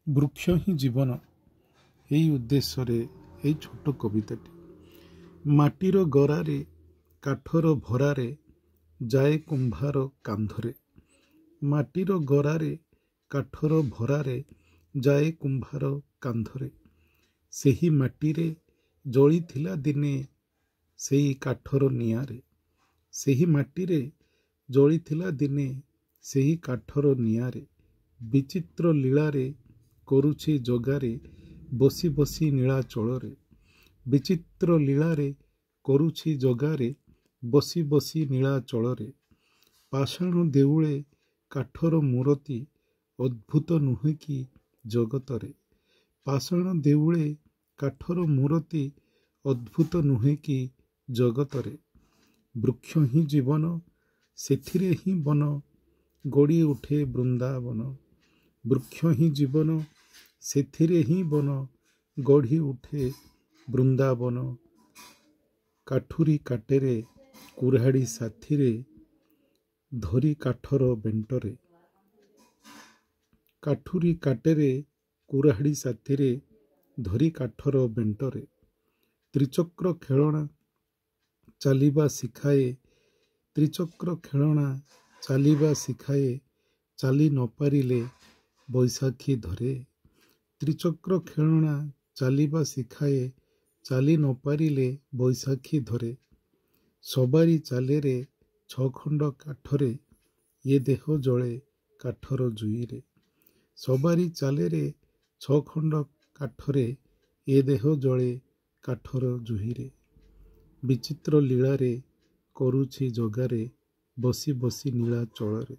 ବୃକ୍ଷ ହିଁ ଜୀବନ ଏହି ଉଦ୍ଦେଶ୍ୟରେ ଏହି ଛୋଟ କବିତାଟି। ମାଟିର ଗରାରେ କାଠର ଭରାରେ ଯାଏ କୁମ୍ଭାର କାନ୍ଧରେ। ମାଟିର ଗରାରେ କାଠର ଭରାରେ ଯାଏ କୁମ୍ଭାର କାନ୍ଧରେ। ସେହି ମାଟିରେ ଜଳିଥିଲା ଦିନେ ସେହି କାଠର ନିଆଁରେ। ସେହି ମାଟିରେ ଜଳିଥିଲା ଦିନେ ସେହି କାଠର ନିଆଁରେ। ବିଚିତ୍ର ଲୀଳାରେ କରୁଛି ଜଗାରେ ବସି ବସି ନୀଳାଚଳରେ। ବିଚିତ୍ର ଲୀଳାରେ କରୁଛି ଜଗାରେ ବସି ବସି ନୀଳାଚଳରେ। ପାଷାଣ ଦେଉଳେ କାଠର ମୂରତି ଅଦ୍ଭୁତ ନୁହେଁ କି ଜଗତରେ। ପାଷାଣ ଦେଉଳେ କାଠର ମୂରତି ଅଦ୍ଭୁତ ନୁହେଁ କି ଜଗତରେ। ବୃକ୍ଷ ହିଁ ଜୀବନ ସେଥିରେ ହିଁ ବନ ଗଢ଼ି ଉଠେ ବୃନ୍ଦାବନ। ବୃକ୍ଷ ହିଁ ଜୀବନ ସେଥିରେ ହିଁ ବନ ଗଢ଼ି ଉଠେ ବୃନ୍ଦାବନ। କାଠୁରୀ କାଟରେ କୁରାଢ଼ୀ ସାଥିରେ ଧରି କାଠର ବେଣ୍ଟରେ। କାଠୁରୀ କାଟରେ କୁରାଢ଼ୀ ସାଥିରେ ଧରି କାଠର ବେଣ୍ଟରେ। ତ୍ରିଚକ୍ର ଖେଳଣା ଚାଲିବା ଶିଖାଏ। ତ୍ରିଚକ୍ର ଖେଳଣା ଚାଲିବା ଶିଖାଏ। ଚାଲି ନ ପାରିଲେ ବୈଶାଖୀ ଧରେ। ତ୍ରିଚକ୍ର ଖେଳଣା ଚାଲିବା ଶିଖାଏ। ଚାଲି ନ ପାରିଲେ ବୈଶାଖୀ ଧରେ। ସବାରି ଚାଲେରେ 6 ଖଣ୍ଡ କାଠରେ ଏ ଦେହ ଜଳେ କାଠର ଜୁଇରେ। ସବାରି ଚାଲେରେ 6 ଖଣ୍ଡ କାଠରେ ଏ ଦେହ ଜଳେ କାଠର ଜୁହିରେ। ବିଚିତ୍ର ଲୀଳାରେ କରୁଛି ଜଗାରେ ବସି ବସି ନୀଳାଚଳରେ।